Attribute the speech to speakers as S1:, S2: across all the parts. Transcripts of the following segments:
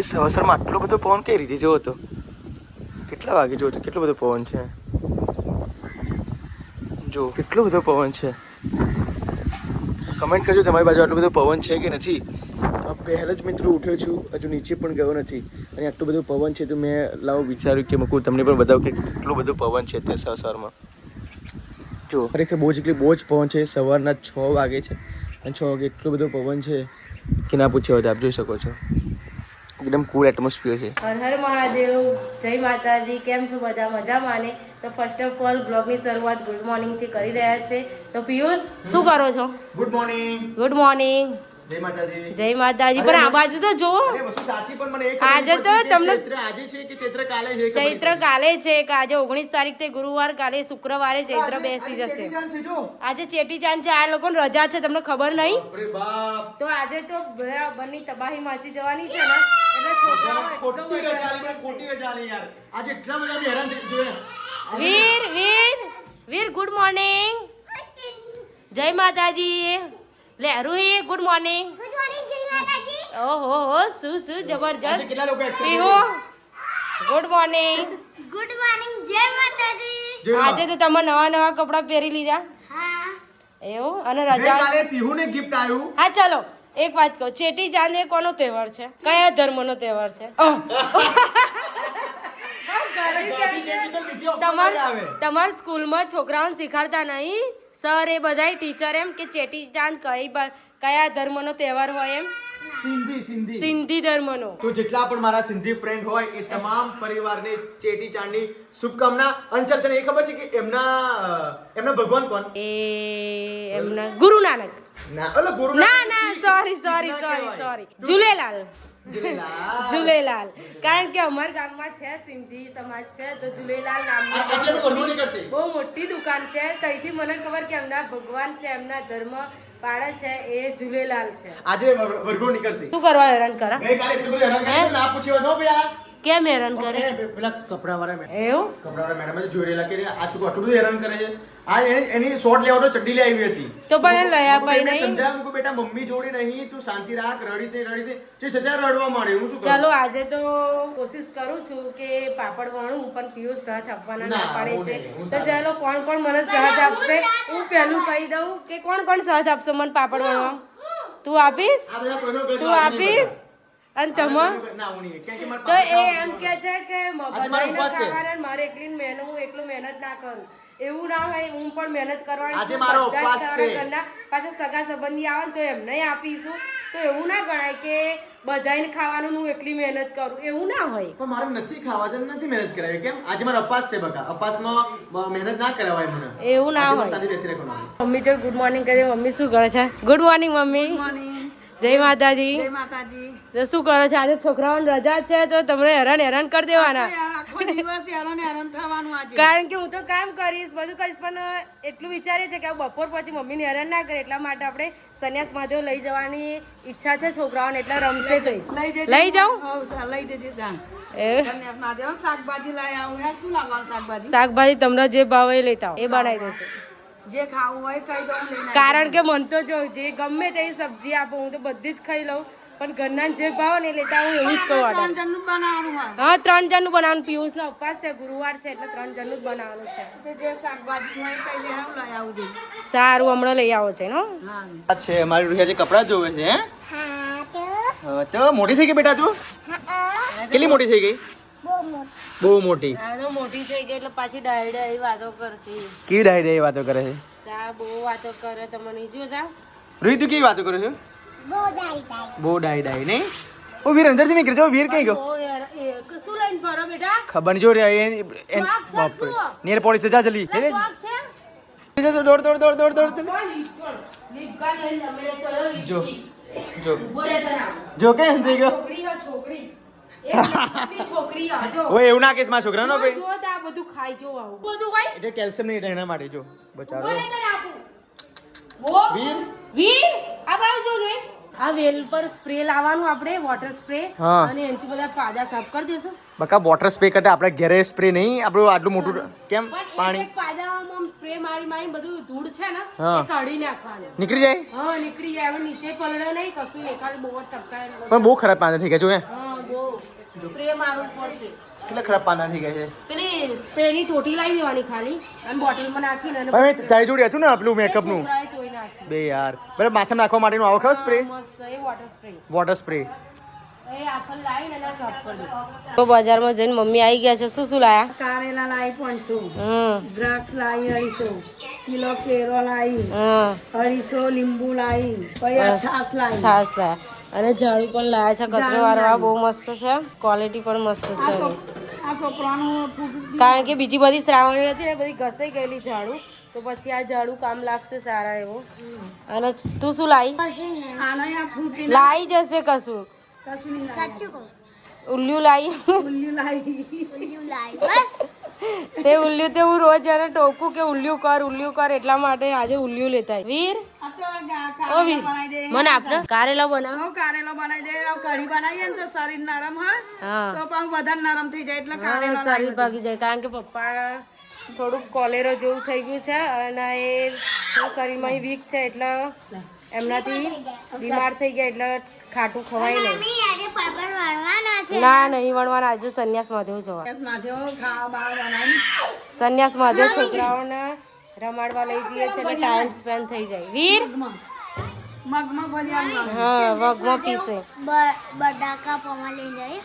S1: સવારમાં આટલો બધો પવન કઈ રીતે જોવો તો કેટલા વાગે જોવો તો કેટલો બધો પવન છે જો કેટલો બધો પવન છે કમેન્ટ કરજો તમારી બાજુ આટલો બધો પવન છે કે નથી પહેલાં જ મિત્રો ઉઠ્યો છું હજુ નીચે પણ ગયો નથી અને આટલો બધો પવન છે તો મેં વિચાર્યું કે મૂકું તમને પણ બતાવું કે કેટલો બધો પવન છે તે સવારમાં જો ખરેખર બહુ જ પવન છે સવારના 6 વાગે છે અને 6 વાગે એટલો બધો પવન છે કે ના પૂછ્યો હોય આપ જોઈ શકો છો એકદમ કૂલ એટમોસ્ફિયર છે
S2: હર હર મહાદેવ જય માતાજી કેમ છો બધા મજામાં ને તો ફર્સ્ટ ઓફ ઓલ બ્લોગની શરૂઆત ગુડ મોર્નિંગ થી કરી રહ્યા છે તો પિયુષ શું કરો છો
S1: ગુડ મોર્નિંગ જય માતાજી
S2: પણ આ બાજુ તો જો આજે તો તમને
S1: આજે છે કે ચૈત્ર કાલે છે
S2: ચૈત્ર કાલે છે કે આજે 19 તારીખ તે ગુરુવાર કાલે શુક્રવારે ચૈત્ર બેસી જશે આજે ચેટી ચાંદ છે આ લોકોને રજા છે તમને ખબર નહીં તો આજે તો બની તબાહી માચી જવાની છે ને એટલે છોકરાઓ
S1: ખોટી રજા યાર આજે એટલા બધા હેરાન થઈ જોયા
S2: વીર ગુડ મોર્નિંગ જય માતાજી લે રૂહી ગુડ મોર્નિંગ ઓહો શું જબરજસ્ત પીહુ ગુડ મોર્નિંગ
S3: જય માતાજી
S2: આજે તો તમે નવા કપડા પહેરી લીધા
S3: હા
S2: એવું અને રજા
S1: કાલે પીહુને ગિફ્ટ આવ્યું
S2: હા ચલો એક વાત કહો ચેટી ચાંદ એ કોનો તહેવાર છે કયા ધર્મનો તહેવાર છે તમાર સ્કૂલમાં છોકરાઓને શીખવાડતા નહીં સર એ બધા ટીચર એમ કે ચેટી ચાંદ કયા ધર્મનો તહેવાર હોય એમ સિંધી ધર્મનો
S1: તો જેટલા પણ મારા સિંધી ફ્રેન્ડ હોય એ તમામ પરિવારને ચેટી ચાંદની શુભકામના અને ચાલ તને એ ખબર છે કે એમના ભગવાન કોણ
S2: એમના ગુરુ નાનક
S1: ના ઓલો ગુરુ
S2: ના સોરી ઝૂલેલાલ કારણ કે અમારા ગામમાં છે સિંધી સમાજ છે તો ઝૂલેલાલ નામની બહુ મોટી દુકાન છે ત્યાંથી મને ખબર કે એમના ભગવાન છે એમના ધર્મ પાડે છે એ ઝૂલેલાલ છે
S1: આજે વરઘોડો નીકળશે
S2: શું કરવા હેરાન કરા
S1: ગઈકાલે એટલું બધું હેરાન કર્યું ના પૂછ્યો તો પેલા
S2: કેમ હેરાન કરે
S1: પેલા કપડાવાળા મેડમ
S2: એવું
S1: મેડમે જોઈ રહેલા કે આ છોકરો આટલું બધું હેરાન કરે છે આ એની શોર્ટ લેવા તો ચડ્ડી લઈ આવી હતી
S2: તો પણ એ લયા પાઈ નહીં
S1: સમજાવ્યું કે બેટા મમ્મી જોડી નહીં તું શાંતિ રાખ રડીશ જે છતાં રડવા માંડે હું શું
S2: ચાલો આજે તો કોશિશ કરું છું કે પાપડ વણું પણ પિયુષ સાથ આપવાના ના પાડે છે તો ચાલો કોણ મને સાથ આપશે હું પહેલું કહી દઉં કે કોણ સાથ આપશે મને પાપડ વણવા તું આપીશ અને તમે તો એ એમ કે છે કે મારે એકલી મહેનત ના કરું એવું ના હોય હું પણ મહેનત કરવાની પાછા સગા સંબંધી આવે ને તો એમને આપીશું તો એવું ના ગણાય કે બધાને ખાવાનું હું એકલી મહેનત કરું એવું ના હોય
S1: પણ મારે નથી ખાવા તો નથી મહેનત કરાવી કેમ આજે મારો અપાસ છે બકા અપાસમાં મહેનત ના કરાવાય મને
S2: એવું ના હોય મમ્મી તો ગુડ મોર્નિંગ કહે મમ્મી શું કરે છે ગુડ મોર્નિંગ મમ્મી જય માતાજી તો શું કરો છો આજે છોકરાઓને રજા છે તો તમને હેરાન કરી દેવાના કારણ કે હું તો કામ કરીશ બધું કરીશ પણ એટલું વિચારીએ છે કે બપોર પછી મમ્મીને હેરાન ના કરે એટલા માટે આપણે સન્યાસ મહાદેવ લઈ જવાની ઈચ્છા છે છોકરાઓને એટલે રમશે તો લઈ જાઉં શાકભાજી તમને જે ભાવે એ લેતા એ બનાવી દેશે
S3: જે ખાવું હોય કઈ દઉં
S2: કારણ કે મન તો જો જે ગમે તેવી સબ્જી આપો હું તો બધી જ ખાઈ લઉં પણ ઘરના જે ભાવ ને લેતા હું એવું જ કહું હા 3 જણનું બનાવવાનું પિયુષનો ઉપવાસ છે ગુરુવાર છે એટલે 3 જણનું જ બનાવવાનું છે
S3: જે શાકભાજી હોય કઈ લઈ આવું દે
S2: સારું હમણાં લઈ આવો છે ને
S1: છે મારી રૂહિયા જે કપડા જોવે છે તો મોટી થઈ ગઈ બેટા તું કેટલી મોટી થઈ ગઈ બહુ મોટી
S2: મોટી થઈ ગઈ એટલે પાછી ડાયડી વાતો કરશે
S1: કેવી ડાયરી વાતો કરે છે
S2: બહુ વાતો કરે તમે નહીં જોતા
S1: રૂહી તું કેવી વાતો કરે છે બહુ ડાઈ નહીં ઓ વીર અંદર થી નીકળ્યો વીર કઈ ગયો
S2: શું લઈને ફરો બેટા
S1: ખબર નહીં જો રે નેર પોલીસ જા જલ્દી દોડ જો જો કે થઈ ગયો
S2: છોકરી
S1: ઓય એવું ના કેસ માં છોકરાનો ભાઈ
S2: જો આ બધું ખાઈ જો આવું બધું ખાઈ
S1: એટલે કેલ્શિયમ નહીં એના માટે જો બચારો
S2: વીર આ બાજુ જો આ વેલ પર સ્પ્રે લાવવાનું આપણે વોટર સ્પ્રે
S1: હા.
S2: અને એનાથી બધા પાદા સાફ કરી દેશું.
S1: બકા વોટર સ્પ્રે કરતા આપણે ઘરે સ્પ્રે નહીં આપણું આટલું મોટું કેમ
S2: પણ
S1: પાણી
S2: એક પાદામાં સ્પ્રે મારી બધું ધૂળ છે ને
S1: હા.
S2: એ કાઢી નાખવાનું.
S1: નીકળી જાય
S2: હા નીકળી જાય. હવે નીચે પલળે નહીં કશું નહીં, ખાલી બહુ જ ટપકાય.
S1: પણ બહુ ખરાબ પાંદા થઈ ગયા જો હે
S2: હા બહુ સ્પ્રે મારવું પડશે.
S1: કેટલા ખરાબ પાંદા થઈ ગયા છે
S2: પેલી સ્પ્રેની ટોટી લાવી દેવાની ખાલી અને બોટલમાં નાખીને અને
S1: પણ તારી જોડે હતું ને આપણું મેકઅપનું
S2: છોકરાએ ધોઈ નાખ્યું.
S1: બે યાર બરાબર માથામાં નાખવા માટેનું આવો ખરો સ્પ્રે
S2: મસ્ત એ વોટર સ્પ્રે.
S1: વોટર સ્પ્રે
S2: એ આફલ લાવીને એને સાફ કરી દો. તો બજારમાં જઈને મમ્મી આવી ગયા છે. શું લાયા?
S3: કારેલા લાવી 500,
S2: હમ
S3: દ્રાક્ષ લાવી 250, કિલો કેરો લાવી
S2: હા
S3: 250, લીંબુ લાવી, પછી આ છાશ લાવી.
S2: છાશ લાયા અને ઝાડુ પણ લાયા છે. કચરો વાળવા બહુ મસ્ત છે. ક્વોલિટી પણ મસ્ત છે એની.
S3: આ છોકરાનું ફૂટ
S2: કારણ કે બીજી બધી શ્રાવણી હતી ને બધી ઘસાઈ ગયેલી ઝાડુ, તો પછી આ ઝાડુ કામ લાગશે સારા એવો. અને તું શું લાવી?
S3: આનો આ ફૂટી
S2: લાવી જશે કશું.
S3: કશું નહીં સાચું કહું.
S2: ઉલ્લું લાવી.
S3: ઉલ્લું લાવી
S2: તે ઉલ્લું તે હું રોજ એને ટોકું કે ઉલ્લું કર એટલા માટે આજે ઉલ્લું લેતા આવી. વીર
S3: આ તો
S2: ઓ વીર
S3: બનાવી દે.
S2: મને આપને કારેલા બનાવ.
S3: હવે કારેલો બનાવી દે. હવે કઢી બનાવીએ ને તો શરીર નરમ હોય
S2: હા
S3: તો પાછું વધારે નરમ થઈ જાય એટલે
S2: હા,
S3: કારેલો
S2: શરીર ભાગી જાય. કારણ કે પપ્પા થોડુંક કોલેરો જેવું થઈ ગયું છે અને એ થોડું શરીરમાં વીક છે એટલે એમનાથી બીમાર થઈ ગયા એટલે ખાટું ખવાય નહીં. ના નહીં વણવાના. આજે સંન્યાસ મહાદેવ જવા.
S3: માથેઓ ખાવા બાવા બનાવી
S2: સંન્યાસ મહાદેવ છોકરાઓને રમાડવા લઈ જઈએ છે એટલે ટાઈમ સ્પેન્ડ થઈ જાય. વીર
S3: મગમાં ભર્યા
S2: હા વગમાં પીસે
S3: બટાકા પૌવા લઈ જાય.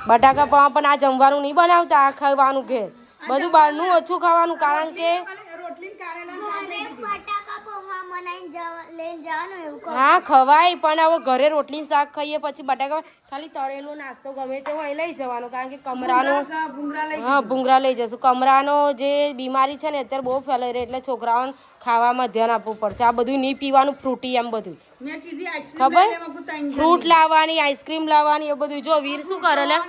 S2: બટાકા પૌવા પણ આ જમવાનું નહીં બનાવતા, આ ખાવાનું ઘેર. બધું બહારનું ઓછું ખાવાનું કારણ કે
S3: રોટલી કારેલા બટાકા પૌવા બનાવીને લઈને જવાનું એવું.
S2: હા ખવાય પણ હવે ઘરે રોટલી શાક ખાઈએ પછી બટાકા ખાલી તળેલો નાસ્તો ગમે તે હોય લઈ જવાનો કારણ કે કમરાનો
S3: ભૂંગરા લઈ
S2: હા ભૂંગરા લઈ જશું. કમરાનો જે બીમારી છે ને અત્યારે બહુ ફેલાઈ રહી એટલે છોકરાઓને ખાવામાં ધ્યાન આપવું પડશે. આ બધું નહીં પીવાનું ફ્રૂટી એમ બધું
S3: મેં કીધી આઈસ્ક્રીમ
S2: ખબર
S3: લઈ લેવા કુતાઈ
S2: ફ્રૂટ લાવવાની આઈસ્ક્રીમ લાવવાની એ બધું. જો વીર શું કરે લે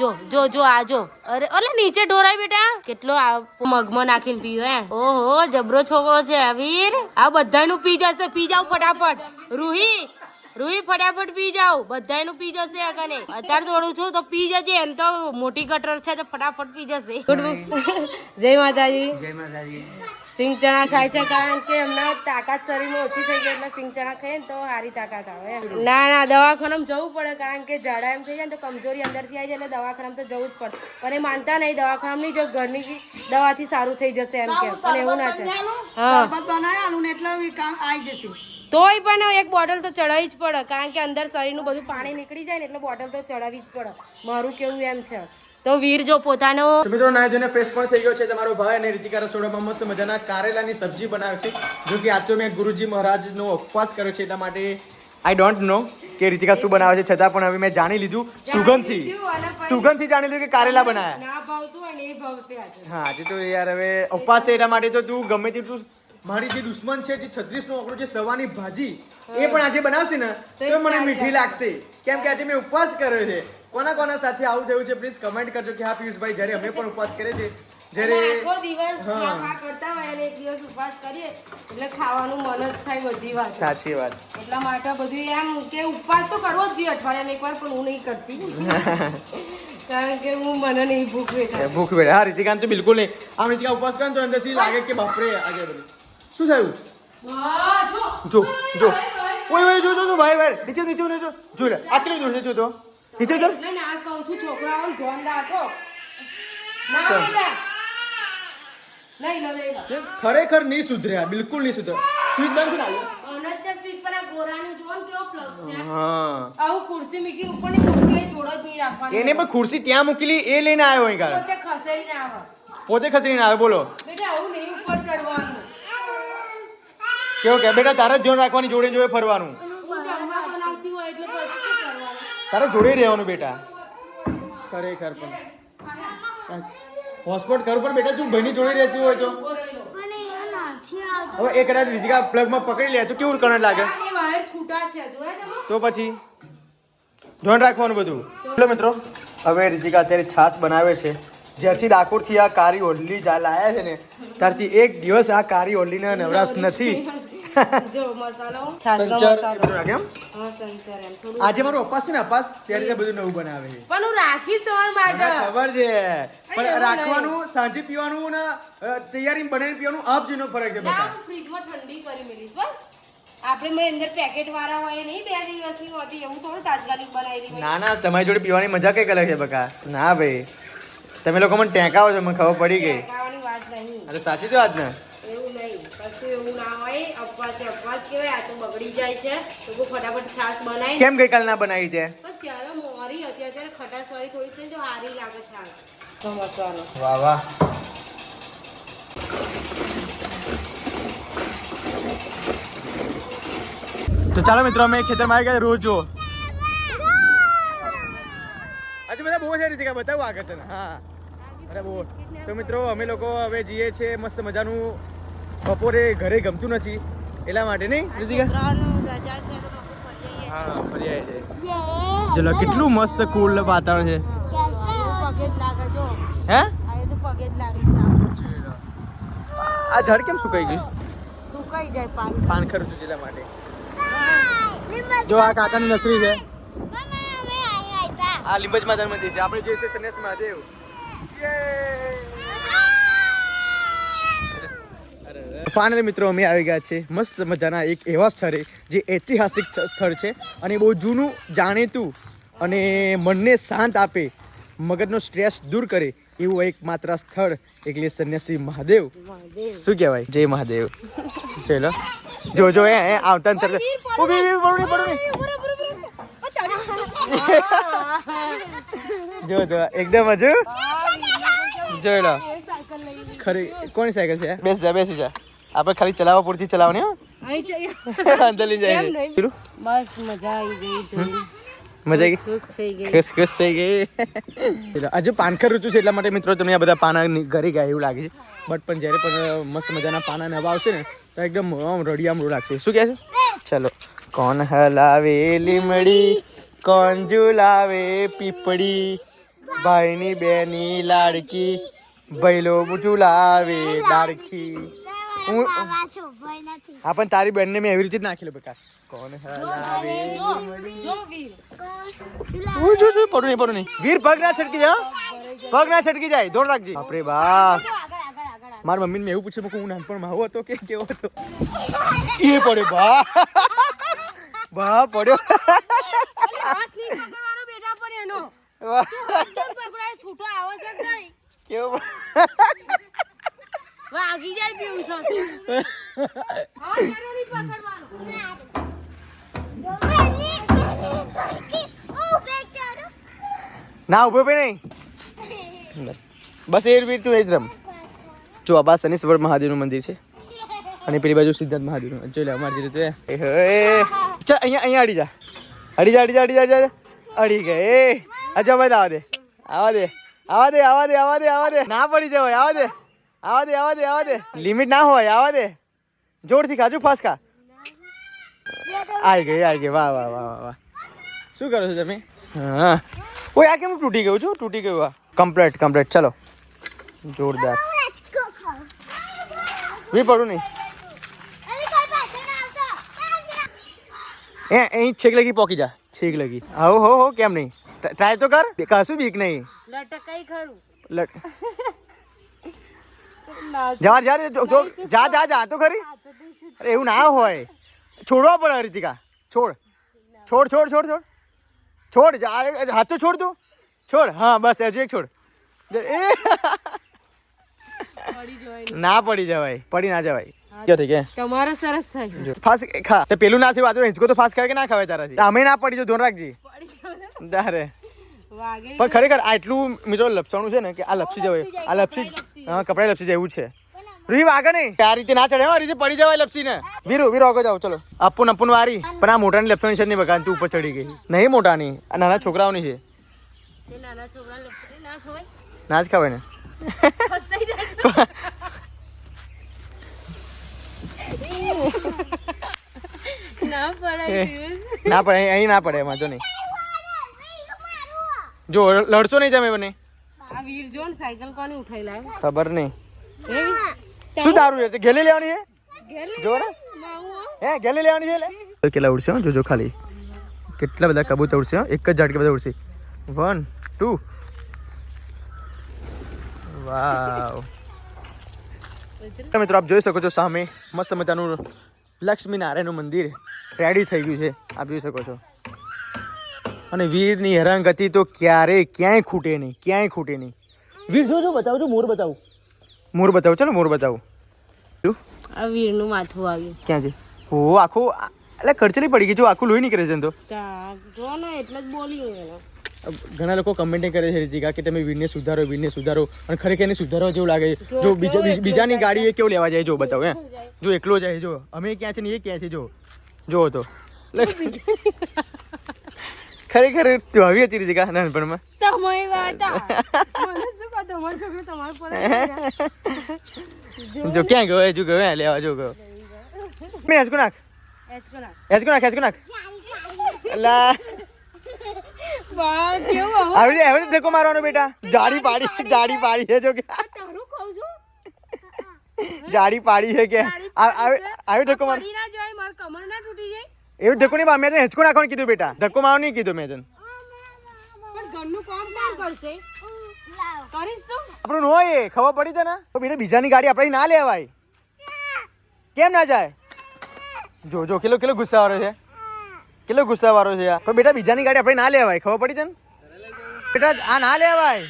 S2: જો આ જો અરે ઓલે નીચે ઢોરાય બેટા કેટલો આ મગમાં નાખીને પીયો હે. ઓહો જબરો છોકરો છે વીર. આ બધાનું પી જશે. પી જાવ ફટાફટ. રૂહી ફટાફટ પી જાવ. બધાનું પી જશે આ કને. અત્યારે થોડું છું તો પી જજે. એમ તો મોટી કટર છે તો ફટાફટ પી જશે. જય માતાજી.
S1: જય માતાજી.
S2: સિંગ ચણા ખાય છે કારણ કે એમના તાકાત શરીરમાં ઓછી થઈ ગઈ એટલે સિંગ ચણા ખાઈએ ને તો સારી તાકાત આવે. ના દવાખાનામાં જવું પડે કારણ કે ઝાડા એમ થઈ જાય ને તો કમજોરી અંદરથી આવી જાય એટલે દવાખાનામાં તો જવું જ પડે. પણ એ માનતા નહીં દવાખાનામાં નહીં જવું, ઘરની દવાથી સારું થઈ જશે એમ કે. પણ એવું ના છે. હા
S3: શરબત બનાવ્યાનું ને એટલે કામ આવી જશે.
S2: તોય પણ એક બોટલ તો ચડાવવી જ પડે કારણ કે અંદર શરીરનું બધું પાણી નીકળી જાય ને એટલે બોટલ તો ચડાવવી જ પડે. મારું કેવું એમ છે. તો વીર જો પોતાનો
S1: તો મિત્રો ના જોઈને ફ્રેશ પણ થઈ ગયો છે તમારો ભાઈ અને રીતિકા રસોડામાં મસ્ત મજાના કારેલાની સબ્જી બનાવે છે. જો કે આજ તો મેં ગુરુજી મહારાજનો ઉપવાસ કર્યો છે એટલા માટે આઈ ડોન્ટ નો કે રીતિકા શું બનાવે છે, છતાં પણ હવે મેં જાણી લીધું સુગંધથી જાણી લીધું કે કારેલા બનાવ્યા.
S2: ના ભાવતું હોય ને એ ભાવશે આજે.
S1: હા આજે તો યાર હવે ઉપવાસ છે એટલા માટે તો તું ગમે તે તું મારી જે દુશ્મન છે જે 36 નો આંકડો જે સવાની ભાજી એ પણ આજે બનાવશે ને તો મને મીઠી લાગશે કેમ કે આજે મેં ઉપવાસ કર્યો છે. કોના સાથે આવું થયું છે પ્લીઝ કમેન્ટ કરજો કે હા પિયુષભાઈ જ્યારે અમે પણ ઉપવાસ કરે છે જ્યારે
S2: આખો દિવસ ખા કરતા હોય અને એક દિવસ ઉપવાસ કરીએ એટલે ખાવાનું મન જ થાય બધી વાત.
S1: સાચી વાત.
S2: એટલા માટે બધું એમ કે ઉપવાસ તો કરવો જ જોઈએ અઠવાડિયામાં એકવાર પણ હું નહીં કરતી કારણ કે હું મને નહીં ભૂખ વેઠા.
S1: ભૂખ વેઠા હા રીતિકા તો બિલકુલ નહીં. આમ રીતિકા ઉપવાસ કરે તો અંદરથી લાગે કે બાપરે આજે બધું શું થયું. જો ઓય જો ભાઈ નીચે જો લે આટલી દૂર છે જો તો નીચે કર.
S2: એટલે ના કહું છું છોકરાઓને ધ્યાન રાખો. ના લઈ લો.
S1: ખરેખર નહીં સુધર્યા બિલકુલ નહીં સુધર્યા. સ્વીચ બંધ છે ને
S2: અનચ્ચા સ્વીચ પર આ ગોરાની જોન કેવો પ્લગ છે.
S1: હા
S2: આવું ખુરશી મૂકી ઉપરની ખુરશી લઈ જોડો જ નહીં રાખવાની.
S1: એને પણ ખુરશી ત્યાં મૂકેલી એ લઈને આવ્યો અહીં કાલે
S2: પોતે ખસેડીને આવે.
S1: પોતે ખસેડીને આવ્યો. બોલો
S2: બેટા આવું નહીં ઉપર ચડવાનું.
S1: કેવું કે બેટા તારે જ ધ્યાન રાખવાની જોડે ફરવાનું.
S2: હું જમવા બનાવતી હોય એટલે પછી શું કરવાનું.
S1: તારે જોડે રહેવાનું બેટા. ખરેખર પણ હોસ્પિટલ કર પણ બેટા તું ભાઈની જોડે રહેતી હોય તો હવે એક કદાચ રીતિકા પ્લગમાં પકડી લે તો કેવું કરંટ લાગે.
S2: એ વાયર છૂટા છે જોયા તમે.
S1: તો પછી ધ્યાન રાખવાનું બધું. એટલે મિત્રો હવે રીતિકા અત્યારે છાશ બનાવે છે. જ્યારથી ડાકોરથી આ કારી ઓઢલી લાયા છે ને ત્યારથી એક દિવસ આ કારી ઓઢલીને નવરાશ નથી.
S2: જો મસાલો છાસનો
S1: સંચાર
S2: મસાલો
S1: એટલું નાખે એમ?
S2: હા સંચાર એમ થોડું
S1: આજે મારો અપાસ છે ને અપાસ ત્યારે તે બધું નવું બનાવે છે
S2: પણ હું રાખીશ તમારા માટે
S1: મને ખબર છે પણ
S2: એવું
S1: રાખવાનું સાંજે પીવાનું ને તૈયારી બનાવીને પીવાનું આપ જેનો ફરક છે
S2: ના
S1: બકા
S2: હું ફ્રીજમાં ઠંડી કરી મેલીશ બસ આપણે મેં અંદર પેકેટ વાળા હોય નહીં 2 દિવસની હોતી એવું થોડું તાત્કાલિક બનાવેલી હોય
S1: ના ના તમારી જોડે પીવાની મજા કઈ અલગ છે બકા ના ભાઈ તમે લોકો મને ટેંકાવો છો મને ખબર પડી ગઈ
S2: ખાવાની વાત નહીં
S1: અરે સાચી તો વાત ને
S2: એવું નહીં કશું એવું ના હોય અપવાસ કહેવાય આ તો બગડી જાય છે તો કોઈ ફટાફટ છાશ બનાવી
S1: કેમ ગઈકાલ ના બનાવી છે
S2: પણ ત્યારે મોરી હતી અત્યારે ખટાશ વાળી થોડી થઈ તો સારી લાગે છાશ તો મસાલો
S1: વાહ વાહ તો ચાલો મિત્રો અમે ખેતરમાં આવી ગયા રોજ જો આજે બધા બહુ સારી રીતે બતાવું આગળ તને હા અરે બહુ તો મિત્રો અમે લોકો હવે જઈએ છીએ મસ્ત મજાનું બપોરે ઘરે ગમતું નથી એટલા માટે નહીં ઋતિકા
S2: છોકરાઓનું રજા છે તો લોકો ફરી આવીએ
S1: હા ફરી આવે છે ચલો કેટલું મસ્ત કુલ વાતાવરણ છે
S2: પગે જ લાગે જો
S1: હે
S2: આ તો પગે જ લાગે
S1: આ ઝાડ કેમ સુકાઈ ગયું
S2: સુકાઈ જાય પાણી
S1: પાન ખરું હતું એટલા માટે જો આ કાકાની નસરી છે આ લીંબજ માતા મંદિર છે આપણે જોઈએ છે સન્યાસ મહાદેવ ફાઇનલી મિત્રો અમે આવી ગયા છે મસ્ત મજાના એક એવા સ્થળે જે ઐતિહાસિક સ્થળ છે અને બહુ જૂનું જાણીતું અને મનને શાંત આપે મગજનો સ્ટ્રેસ દૂર કરે એવું એક માત્ર સ્થળ એટલે સન્યાસી મહાદેવ શું કહેવાય જય મહાદેવ ચલો જો જો એ આવતા તરત જો જો એકદમ હજુ જોઈ લો ખરી કોની સાયકલ છે બેસી જા આપણે ખાલી ચલાવવા પૂરતી ચલાવવાની હો અંદર લઈ જાય
S2: બસ મજા આવી ગઈ જોઈ
S1: મજા આવી
S2: ખુશ થઈ ગઈ
S1: ખુશ થઈ ગઈ આજે પાનખર ઋતુ છે એટલા માટે મિત્રો તમને આ બધા પાના ઘરે ગયા એવું લાગે છે બટ પણ જ્યારે પણ મસ્ત મજાના પાના નવા આવશે ને તો એકદમ આમ રડિયામણું લાગશે શું કહે છે ચલો કોણ હલાવે લીમડી કોણ ઝુલાવે પીપળી ભાઈની બેની લાડકી ભૈલો ઝુલાવે ડાળખી હું હા પણ તારી બેનને મેં એવી રીતે જ નાખેલું બકા કોણ હલાવે
S2: જો વીર
S1: જો પડું નહીં વીર પગ ના છટકી જાય પગ ના છટકી જાય દોડ રાખજે બાપરે બાપ મારી મમ્મીને મેં એવું પૂછ્યું કે હું નાનપણમાં આવો હતો કે કેવો હતો એ પડ્યો બા પડ્યો
S2: હાથ ની પકડવાનો બેટા પણ એનો એકદમ પકડાય છૂટો આવો છે કે નહીં
S1: કેવો
S2: વાગી જાય પીવું સાથે હા ત્યારે નહીં પકડવાનું
S1: ના ઉભો પે નહીં બસ એ રીત તું એ જ રમ જો આ બા શનિશ્વર મહાદેવનું મંદિર છે અને પેલી બાજુ સિદ્ધાર્થ મહાદેવનું જોઈ લે અમારી રીતે ચાલ અહીંયા અડી જા અડી ગયે અચ્છા ભાઈ આવા દે ના પડી જવાય આવા દે લિમિટ ના હોય આવા દે જોરથી ખાજુ ફાસ ખા આવી ગઈ વાહ શું કરો છો તમે હા ઓય આ કેમ તૂટી ગયું આ કમ્પ્લીટ ચલો જોરદાર વી પડું નહીં અહીં છેક લગી પોકી જા છેક લગી હો કેમ નહીં ટ્રાય તો કર કશું બીક નહીં
S2: લટકાઈ ખરું
S1: જા તો ખરી અરે એવું ના હોય છોડવા પડે રીતિકા છોડ હાથ તો છોડ તું છોડ હા બસ હજુ એક છોડ ના પડી જવાય પડી ના જવાય ઠીક હે
S2: તમારે સરસ થાય
S1: ફાસ ખા તે પેલું ના થયું આ તો હિંચકો તો ફાસ કે ના ખવાય તારાથી અમે ના પડી જો ધોન રાખજી તારે
S2: વાગે
S1: પણ ખરેખર આટલું મિત્રો લપસણું છે ને કે આ લપસી જવાય આ લપસી હા કપડા લપસી જાય એવું છે રૂહી વાગે નહીં આ રીતે ના ચડે આ રીતે પડી જવાય લપસી ને વીરો આગળ જાઓ ચલો અપુન વારી પણ આ મોટાની લપસણી છે નહીં બકા તું ઉપર ચડી ગઈ નહીં મોટાની આ નાના છોકરાઓની છે
S2: નાના છોકરા લપસી ના ખવાય
S1: ના જ ખવાય ને
S2: ફસાઈ જાય ના પડાય
S1: ના પડે અહીં ના પડે વાંધો નહીં જો લડશો નહીં તમે બને
S2: આ વીર જોન સાયકલ કોની ઉઠાઈ લાવ્યો
S1: ખબર નહીં
S2: એવી
S1: શું તારું છે ઘેલી લેવાની છે
S2: ઘેર લઈ
S1: જો ને
S2: માવું
S1: હે ગેલી લેવાની છે એટલે કેટલા ઉડશે જોજો ખાલી કેટલા બધા કબૂતર ઉડશે એક જ ઝાડકે બધા ઉડશે 1 2 વાવ મિત્રો આપ જોઈ શકો છો સામે મસ્ત મજાનું લક્ષ્મી નારાયણનું મંદિર રેડી થઈ ગયું છે આપ જોઈ શકો છો અને વીરની હેરાનગતિ તો ક્યાંય ખૂટે નહીં વીર જો બતાવજો મોર બતાવો ચલો મોર બતાવો
S2: આ વીરનું માથું આવ્યું
S1: ક્યાં છે ઓ આખું એટલે ખર્ચલી પડી ગઈ જો આખું લોહી નીકળે છે તો
S2: જો ને એટલે જ બોલ્યું
S1: ઘણા લોકો કમેન્ટ કરે છે રીતિકા કે તમે વીરને સુધારો અને ખરેખર એને સુધારવા જેવું લાગે છે જો બીજાની ગાડી એ કેવું લેવા જાય જો બતાવો હે જો એકલો જાય જો અમે ક્યાં છે ને એ ક્યાં છે જો તો ખરેખર તું આવી હતી રીતિકા નાનપણમાં
S2: તમારી વાત મને શું કહો તમારો છોકરો તમારા પર
S1: જો ક્યાં ગયો લેવા જો ગયો મેં હેચકો નાખ અલા
S2: વાહ કેવું
S1: આવી ધક્કો મારવાનો બેટા જાડી પાડી છે જો કે
S2: તારું કહું છું
S1: જાડી પાડી છે કે આવી ધક્કો માર
S2: પડી ના જાય માર કમર ના તૂટી જાય
S1: એવું ધક્કો નહીં મેં તને હેચકો નાખવાનું કીધું બેટા ધક્કો મારવાનું નહીં કીધું મેં તને
S2: પણ ઘરનું કામ કોણ કરશે કરીશ તું
S1: આપણું નો એ ખબર પડી તને તો બેટા બીજાની ગાડી આપણે ના લેવાય કેમ ના જાય જો કેટલો ગુસ્સાવાળો છે પણ બેટા બીજાની ગાડી આપણે ના લેવાય ખબર પડી તને બેટા આ ના લેવાય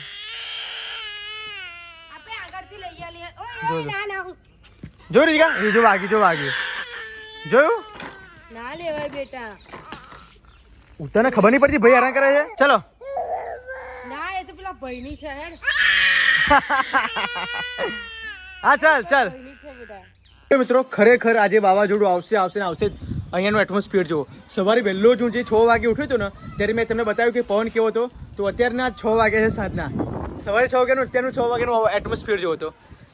S2: આપણે આગળથી લઈ આલીએ ઓય ના
S1: જો રીગા એ જો વાગી જોયું
S2: ના લેવાય બેટા
S1: તને ખબર નહીં પડતી ભાઈ હેરાન કરે છે ચલો
S2: ના એ તો પેલા ભાઈની છે હેડ
S1: હા ચાલ
S2: ભાઈની છે બેટા
S1: મિત્રો ખરેખર આજે વાવાઝોડું આવશે અહીંયાનું એટમોસ્ફિયર જુઓ સવારે વહેલો જ હું જે 6 વાગે ઉઠ્યો હતો ને ત્યારે મેં તમને બતાવ્યું કે પવન કેવો હતો તો અત્યારના 6 વાગે છે સાંજના સવારે 6 વાગ્યાનું અત્યારનું 6 વાગ્યાનું એટમોસ્ફિયર જેવો હતો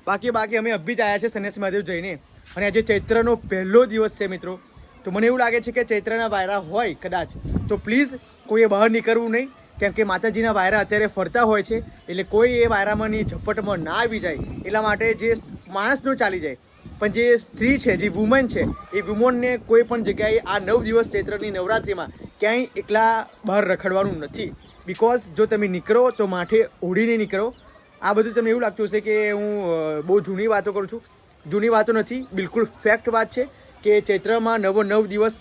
S1: બાકી અમે અભી જ આવ્યા છે સન્યાસી મહાદેવ જઈને અને આજે ચૈત્રનો પહેલો દિવસ છે મિત્રો તો મને એવું લાગે છે કે ચૈત્રના વાયરા હોય કદાચ તો પ્લીઝ કોઈએ બહાર નીકળવું નહીં કેમ કે માતાજીના વાયરા અત્યારે ફરતા હોય છે એટલે કોઈ એ વાયરામાંની ઝપટમાં ના આવી જાય એટલા માટે જે માણસનું ચાલી જાય પણ જે સ્ત્રી છે જે વુમન છે એ વુમનને કોઈ પણ જગ્યાએ આ 9 દિવસ ચૈત્રની નવરાત્રિમાં ક્યાંય એકલા બહાર રખડવાનું નથી બિકોઝ જો તમે નીકળો તો માથે ઓઢીને નીકળો આ બધું તમને એવું લાગતું હશે કે હું બહુ જૂની વાતો કરું છું જૂની વાતો નથી બિલકુલ ફેક્ટ વાત છે કે ચૈત્રમાં 9 દિવસ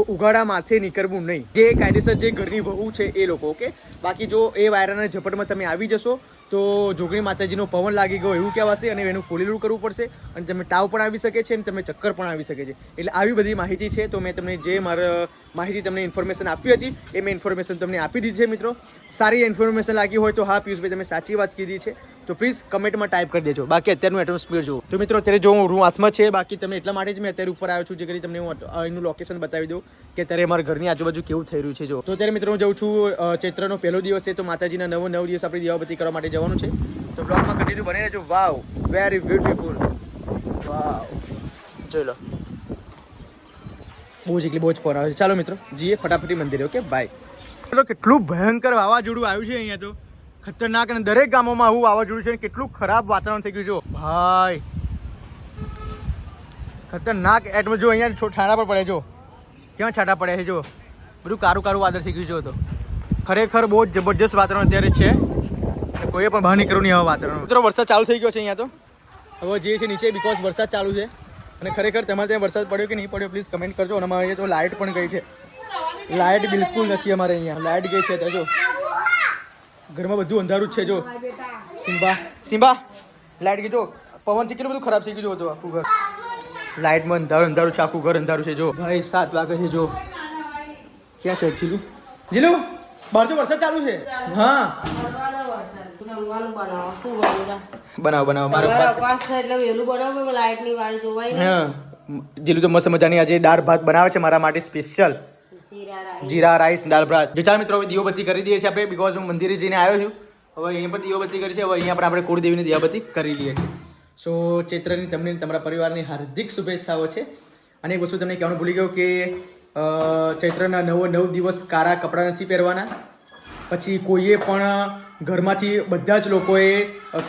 S1: ઉઘાડા માથે નીકળવું નહીં જે કાયદેસર જે ઘરની વહુ છે એ લોકો ઓકે બાકી જો એ વાયરાના ઝપટમાં તમે આવી જશો તો જોગણી માતાજીનો પવન લાગી ગયો એવું કહેવાશે અને એનું ફોલીલું કરવું પડશે અને તમે તાવ પણ આવી શકે છે અને તમે ચક્કર પણ આવી શકે છે એટલે આવી બધી માહિતી છે તો મેં તમને જે મારા માહિતી તમને ઇન્ફોર્મેશન આપી હતી એ મેં ઇન્ફોર્મેશન તમને આપી દીધી છે મિત્રો સારી ઇન્ફોર્મેશન લાગી હોય તો હા પિયુષભાઈ તમે સાચી વાત કીધી છે તો પ્લીઝ કમેન્ટમાં ટાઈપ કરી દેજો બાકી અત્યારનું એટમોસ્ફિયર જુઓ તો મિત્રો અત્યારે જો હું હાથમાં છે બાકી તમે એટલા માટે જ મેં અત્યારે ઉપર આવ્યો છું જે કરી તમને હું એનું લોકેશન બતાવી દઉં કે અત્યારે અમારા ઘરની આજુબાજુ કેવું થઈ રહ્યું છે જો તો અત્યારે મિત્રો હું જાઉં છું ચૈત્રનો પહેલો દિવસ છે તો માતાજીના 9 દિવસ આપણે દીવાબત્તી કરવા માટે જવાનું છે તો બ્લોગમાં કન્ટિન્યુ બની રહેજો વાવ વેરી બ્યુટીફુલ વાવ જોઈ લો બહુ જ પવન આવે છે ચાલો મિત્રો જઈએ ફટાફટી મંદિરે ઓકે બાય ચલો કેટલું ભયંકર વાવાઝોડું આવ્યું છે અહીંયા તો ખતરનાક અને દરેક ગામોમાં આવું વાવાઝોડું છે કેટલું ખરાબ વાતાવરણ થઈ ગયું જો ભાઈ ખતરનાક એટમો જો અહીંયા છાંટા પર પડે જો ક્યાં છાંટા પડે છે જો બધું કારું વાદળ થઈ ગયું છે તો ખરેખર બહુ જ જબરજસ્ત વાતાવરણ અત્યારે છે કોઈએ પણ બહાર નીકળવું નહીં આવા વાતાવરણ મિત્રો વરસાદ ચાલુ થઈ ગયો છે અહીંયા તો હવે જે છે નીચે બિકોઝ વરસાદ ચાલુ છે અને ખરેખર તમારે ત્યાં વરસાદ પડ્યો કે નહીં પડ્યો પ્લીઝ કમેન્ટ કરજો અને અમારે તો લાઇટ પણ ગઈ છે લાઇટ બિલકુલ નથી અમારે અહીંયા લાઇટ ગઈ છે તો જો ઘરમાં બધું અંધારું જ છે જો સિમ્બા લાઇટ ગઈ જો પવનથી કેટલું બધું ખરાબ થઈ ગયું હતું આખું ઘર લાઇટમાં અંધારું છે આખું ઘર અંધારું છે જો ભાઈ 7 વાગે છે જો ક્યાં છે જીલુ બહાર તો વરસાદ ચાલુ છે હા બનાવો મારો
S2: પાસ એટલે વેલું બનાવો લાઈટ ની વાળી જોવાય
S1: હા જીલુ તો મસ્ત મજાની આજે દાળ ભાત બનાવે છે મારા માટે સ્પેશિયલ જીરા રાઈસ દાળ ભાત જો ચાલ મિત્રો હવે દીવાબત્તી કરી દઈએ છીએ આપણે બિકોઝ હું મંદિરે જઈને આવ્યો છું હવે અહીંયા પણ દીવાબત્તી કરી છે હવે અહીંયા પણ આપણે કુળદેવીની દીવાબત્તી કરી લઈએ છીએ સો ચૈત્રની તમને તમારા પરિવારની હાર્દિક શુભેચ્છાઓ છે અને એક વસ્તુ તમને કહેવાનું ભૂલી ગયો કે ચૈત્રના 9 દિવસ કાળા કપડાં નથી પહેરવાના પછી કોઈએ પણ ઘરમાંથી બધા જ લોકોએ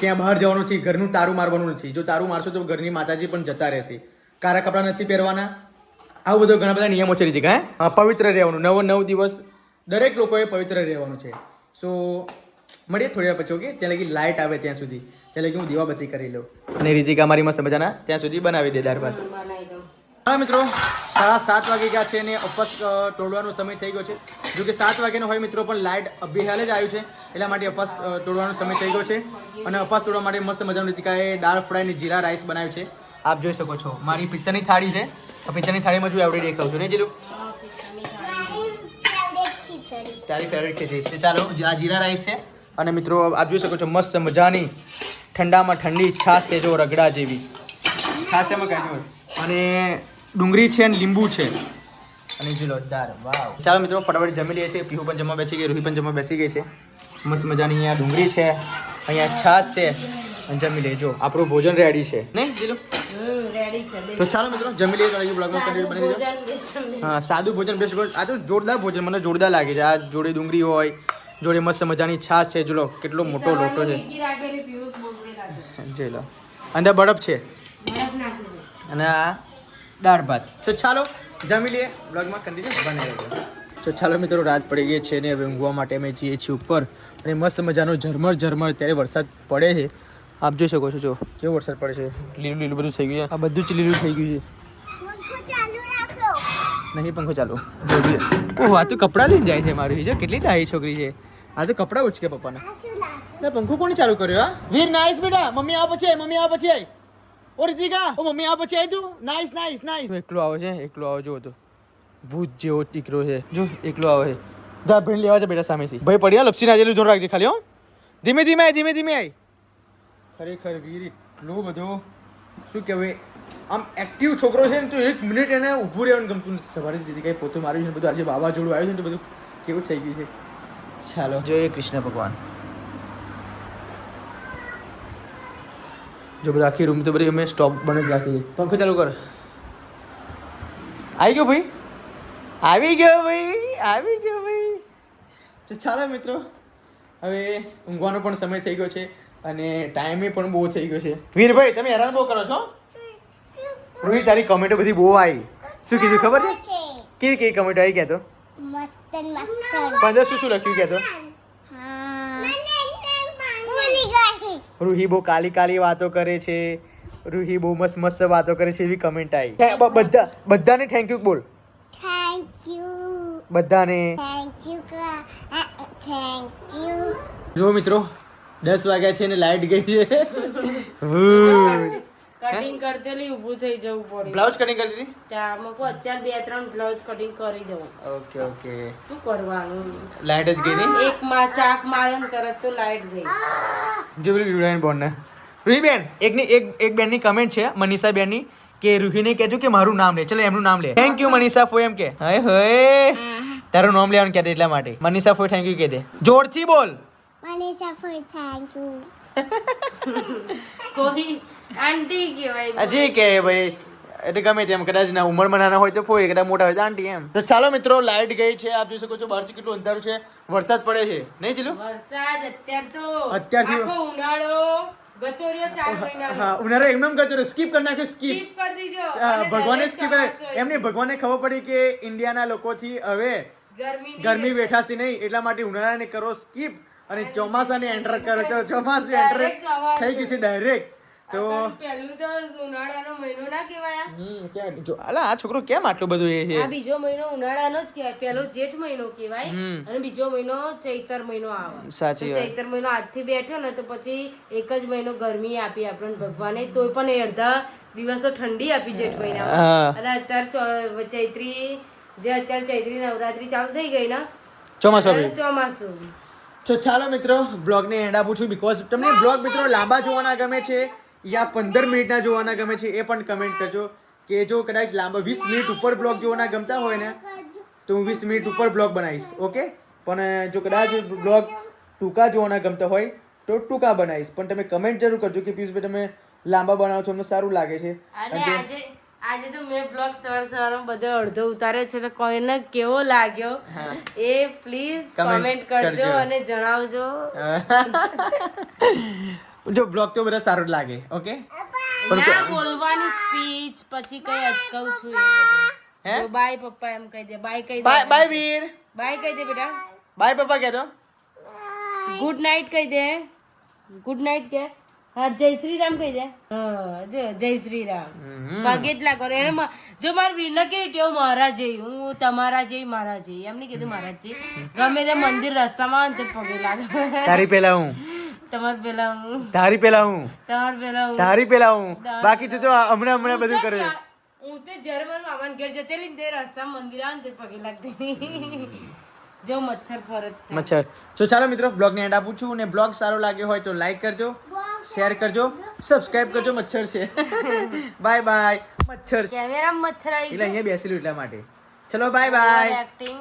S1: ક્યાં બહાર જવાનું નથી ઘરનું તારું મારવાનું નથી જો તારું મારશો તો ઘરની માતાજી પણ જતા રહેશે કાળા કપડાં નથી પહેરવાના આવું બધું ઘણા બધા નિયમો છે રીતિકા. હે પવિત્ર રહેવાનું 9 દિવસ દરેક લોકોએ પવિત્ર રહેવાનું છે. સો મળીએ થોડી વાર પછી. ઓકે, ત્યાં લગી લાઇટ આવે ત્યાં સુધી, ત્યાં લગી હું દીવાબત્તી કરી લઉં અને રીતિકા મારી મસ્ત મજાના ત્યાં સુધી બનાવી દે દાળ ભાત. હા મિત્રો, 7:30 વાગી ગયા છે અને ઉપવાસ તોડવાનો સમય થઈ ગયો છે. જો કે 7 વાગ્યાનો હોય મિત્રો, પણ લાઇટ અભિહાલ જ આવ્યું છે, એટલા માટે ઉપવાસ તોડવાનો સમય થઈ ગયો છે. અને ઉપવાસ તોડવા માટે મસ્ત મજાનું રીતિકાએ દાળ ફ્રાય અને જીરા રાઈસ બનાવ્યું છે. આપ જોઈ શકો છો. મારી પિત્તરની થાળી છે. આ પિત્તરની થાળીમાં જો એવડી દેખાવ છું ને જીલું? તારી ફેવરેટ ખીચડી. ચાલો, આ જીરા રાઈસ છે. અને મિત્રો આપ જોઈ શકો છો મસ્ત મજાની ઠંડામાં ઠંડી છાશ છે, જો રગડા જેવી છાશ એમાં કાઢી. અને ડુંગળી છે અને લીંબુ છે અને જોરદાર. વાવ. ચાલો મિત્રો ફટાફટ જમી લઈએ છીએ. પીહુ પણ જમવા બેસી ગઈ, રૂહી પણ જમવા બેસી ગઈ છે. મસ્ત મજાની અહીંયા ડુંગળી છે, અહીંયા છાશ છે અને જમી લેજો. આપણું ભોજન રેડી છે નહીં જીલું?
S2: રેડી છે.
S1: તો ચાલો મિત્રો જમી લઈએ. તો બ્લોગમાં કન્ટિન્યુ બની દેજો. હા, સાદું ભોજન બેસ્ટ. આ તો જોરદાર ભોજન, મને જોરદાર લાગે છે. આ જોડે ડુંગળી હોય, જોડે મસ્ત મજાની છાશ છે. જો કેટલો મોટો લોટો છે. જોઈ લો, અંદર બરફ છે અને આ દાળ ભાત. તો ચાલો જમી લઈએ. બ્લોગમાં કન્ટિન્યુ બને રહેજો. તો ચાલો મિત્રો, રાત પડી ગઈ છે ને હવે ઊંઘવા માટે અમે જઈએ છીએ ઉપર. અને મસ્ત મજાનો ઝરમર ત્યારે વરસાદ પડે છે. આપ જોઈ શકો છો, જો કેવો વરસાદ પડે છે. લીલું લીલું બધું થઈ ગયું છે. આ બધું જ લીલું થઈ ગયું છે. નહીં પંખો ચાલુ. ઓહો, આ તો કપડાં લઈને જાય છે મારી. છે કેટલી ડાહી છોકરી છે. આ તો કપડાં ઉચકે પપ્પાના. પંખો કોણે ચાલુ કર્યો? હા વીર, નાઈસ બેટા. મમ્મી આ પછી આવી, મમ્મી આ પછી આવી. ઓ રીતિકા, ઓ મમ્મી આ પછી આવી તું. Nice nice nice. એકલો આવે છે, એકલો આવે. જો તો ભૂત જેવો દીકરો છે. જો એકલો આવે છે. જા ભીણ લેવા છે બેટા સામેથી. ભાઈ પડ્યા લપસી ના જેલું જોર રાખજે ખાલી. હો, ધીમે ધીમે આવી, ધીમે ધીમે આવી. ખરેખર વીર એટલો બધો શું કહેવાય, આમ એક્ટિવ છોકરો છે ને. તો 1 મિનિટ એને ઊભું રહેવાનું ગમતું નથી. સવારે જેથી કંઈ પોતું માર્યું છે બધું, આજે વાવાઝોડું આવ્યું છે ને બધું કેવું થઈ ગયું છે. ચાલો જય કૃષ્ણ ભગવાન. જો બધા આખી રૂમ તો બધી અમે સ્ટોપ બને જ રાખીએ. પંખો ચાલુ કર. આવી ગયો ભાઈ, આવી ગયો ભાઈ, આવી ગયો ભાઈ. તો ચાલો મિત્રો, હવે ઊંઘવાનો પણ સમય થઈ ગયો છે અને ટાઈમે પણ બહુ થઈ ગયો છે. વીરભાઈ તમે હેરાન બહુ કરો છો. રોહિત તારી કમેન્ટો બધી બહુ આવી. શું કીધું ખબર છે? કેવી કેવી કમેન્ટો આવી કહેતો?
S3: મસ્ત મસ્ત.
S1: પણ શું શું લખ્યું કહેતો? રૂહી બહુ કાલી કાલી વાતો કરે છે, રૂહી બહુ મસ્ત મસ્ત વાતો કરે છે, એવી કમેન્ટ આવી. બધાને થેન્ક યુ બોલ.
S3: થેન્ક યુ
S1: બધાને
S3: થેન્ક યુ થેન્ક યુ.
S1: જો મિત્રો 10 વાગ્યા છે ને લાઈટ ગઈ છે.
S2: કટિંગ કરતેલી ઊભું થઈ જવું પડે.
S1: બ્લાઉઝ કટિંગ કરી દીધી?
S2: ત્યાં મૂકો અત્યારે 2-3 બ્લાઉઝ કટિંગ કરી દઉં.
S1: Okay okay.
S2: શું કરવાનું?
S1: લાઈટ જ ગઈ નહીં?
S2: એક માં ચાક મારે ને તરત તો લાઈટ ગઈ.
S1: જો પેલી રૂહીબેન બોન ને, રૂહીબેન એક બેનની કમેન્ટ છે મનીષા બેનની કે રૂહીને કહેજો કે મારું નામ લે. ચલો એમનું નામ લે. થેન્ક યુ મનીષા ફોય એમ કે. હાય હોય, તારું નામ લેવાનું કહેते એટલા માટે. મનીષા ફોય થેન્ક યુ કહી દે. જોરથી બોલ.
S3: Manisha for thank you.
S2: કોઈ આંટી કહેવાય.
S1: હજી કે ભાઈ એટલે ગમે તેમ, કદાચ ના ઉંમરમાં નાના હોય તો ફોય, કદાચ મોટા હોય તો આંટી એમ. તો ચાલો મિત્રો, લાઈટ ગઈ છે. આપ જોઈ શકો છો બહારથી કેટલું અંધારું છે. વરસાદ પડે છે નહીં ચીલું?
S2: વરસાદ અત્યારથી
S1: અત્યારથી
S2: આખો ઉનાળો ગતો રહ્યો 4 મહિનાનો.
S1: હા, ઉનાળો એમનેમ ગતો રહ્યો. સ્કીપ કરી નાખ્યો.
S2: સ્કીપ કરી દીધો.
S1: ભગવાને
S2: direct
S1: સ્કીપ
S2: ચોમાસું
S1: કરી. એમને ભગવાને ખબર પડી કે ઇન્ડિયાના લોકોથી હવે ગરમી બેઠાશે નહીં, એટલા માટે ઉનાળાને કરો સ્કીપ અને ચોમાસાને એન્ટર કરો. તો ચોમાસું એન્ટર થઈ ગયું છે ડાયરેક્ટ. તો
S2: પહેલું તો ઉનાળાનો મહિનો ના કહેવાય.
S1: ક્યાં જો અલા આ છોકરો કેમ આટલું બધું એ છે?
S2: આ બીજો મહિનો ઉનાળાનો જ કહેવાય. પહેલો જેઠ મહિનો કહેવાય અને બીજો મહિનો ચૈતર મહિનો આવે.
S1: સાચી વાત.
S2: ચૈતર મહિનો આજથી બેઠો ને તો પછી એક જ મહિનો ગરમી આપી આપણને ભગવાને, તોય પણ એ અડધા દિવસો ઠંડી આપી જેઠ મહિનામાં. અને અત્યારે ચૈત્રી નવરાત્રી ચાલુ થઈ ગઈ ને, ચોમાસું.
S1: તો ચાલો મિત્રો, બ્લોગને એન્ડ આપું છું. બીકોઝ તમને બ્લોગ મિત્રો લાંબા જોવાના ગમે છે યા 15 મિનિટના જોવાના ગમે છે, એ પણ કમેન્ટ કરજો. કે જો કદાચ લાંબા 20 મિનિટ ઉપર બ્લોગ જોવાના ગમતા હોય ને તો હું 20 મિનિટ ઉપર બ્લોગ બનાવીશ. ઓકે, પણ જો કદાચ બ્લોગ ટૂંકા જોવાના ગમતા હોય તો ટૂંકા બનાવીશ. પણ તમે કમેન્ટ જરૂર કરજો કે પિયુષભાઈ તમે લાંબા બનાવો છો, અમને સારું લાગે છે.
S2: અને આજે તો મેં બ્લોગ સવારમાં બધો અડધો ઉતાર્યો છે, તો કોઈને કેવો લાગ્યો એ પ્લીઝ કમેન્ટ કરજો અને જણાવજો.
S1: જો બ્લોગ તો બધા સારું લાગે. ઓકે,
S2: ના બોલવાની સ્પીચ પછી કઈ અચકાવું છું એ બધું.
S1: હે
S2: જો બાય પપ્પા એમ કહી દે, બાય કહી દે,
S1: બાય બાય વીર,
S2: બાય કહી દે બેટા,
S1: બાય પપ્પા કહે તો.
S2: ગુડ નાઇટ કહી દે, ગુડ નાઇટ કે. હા જય શ્રી રામ કહી દે. હા જો જય શ્રી રામ. પગે જ લાગો એને જો મારા વીરને કેવી ટેવ મારા જેવી, હું તમારા જેવી મારા જેવી એમ નહીં કીધું મારા જેવી, ગમે તે મંદિર રસ્તામાં આવે ને તો પગે લાગે.
S1: તારી પેલા હું,
S2: તમાર પેલા હું,
S1: તારી પેલા હું,
S2: તમાર પેલા હું,
S1: તારી પેલા હું, બાકી તું તો હમણાં બધું કરે.
S2: હું તો જ્યારે મારા મામાના ઘેર જતી રહી ને તે રસ્તામાં મંદિર આવે ને તે પગે લાગતી. જો મચ્છર ફરજ છે.
S1: મચ્છર. તો ચાલો મિત્રો બ્લોગને એન્ડ આપું છું, અને બ્લોગ સારો લાગ્યો હોય તો લાઈક કરજો, શેર કરજો, સબસ્ક્રાઇબ કરજો. મચ્છર છે. Bye bye. મચ્છર
S2: કેમેરામાં મચ્છર આવી
S1: એટલે અહીંયા બેસેલું એટલા માટે. ચલો બાય બાય.
S2: એક્ટિંગ.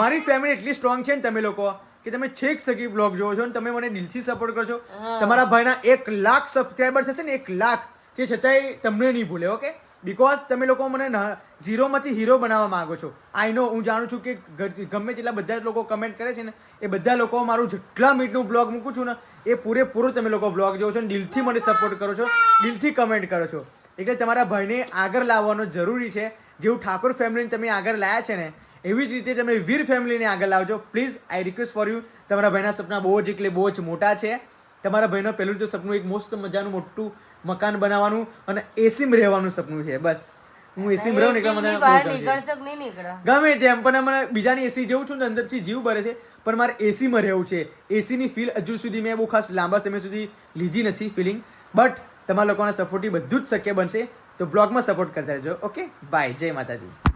S1: મારી ફેમિલી એટલી સ્ટ્રોંગ છે ને તમે લોકો કે તમે છેક સગી બ્લોગ જોવો છો, ને તમે મને દિલથી સપોર્ટ કરજો. તમારા ભાઈના 1 લાખ સબસ્ક્રાઇબર થશે ને, 1 લાખ, જે છતાંય તમને નહીં ભૂલે. ઓકે, બીકોઝ તમે લોકો મને ઝીરોમાંથી હીરો બનાવવા માંગો છો. આઈ નો, હું જાણું છું કે ગમે તેટલા બધા લોકો કમેન્ટ કરે છે ને, એ બધા લોકો મારું જેટલા મિનિટનું બ્લોગ મૂકું છું ને એ પૂરેપૂરો તમે લોકો બ્લોગ જોવો છો, અને દિલથી મને સપોર્ટ કરો છો, દિલથી કમેન્ટ કરો છો. એટલે તમારા ભાઈને આગળ લાવવાનો જરૂરી છે. જેવું ઠાકોર ફેમિલીને તમે આગળ લાવ્યા છે ને, એવી જ રીતે તમે વીર ફેમિલીને આગળ લાવજો. Please I request for you. તમારા ભાઈના સપના બહુ જ એટલે બહુ જ મોટા છે. તમારા ભાઈનું પહેલું તો સપનું એક મસ્ત મજાનું મોટું મકાન બનાવવાનું અને એસીમાં રહેવાનું સપનું છે. બસ હું એસીમાં રહું ને એટલે મને
S2: બહાર નીકળશો કે નહીં નીકળો
S1: ગમે તેમ, પણ મને બીજાની એસી જેવું છું ને અંદરથી જીવ ભરે છે, પણ મારે એસીમાં રહેવું છે. એસીની ફીલ હજુ સુધી મેં બહુ ખાસ લાંબા સમય સુધી લીધી નથી ફિલિંગ, બટ તમારા લોકોના સપોર્ટથી બધું જ શક્ય બનશે. તો બ્લોગમાં સપોર્ટ કરતા રહેજો. Okay, bye. જય માતાજી.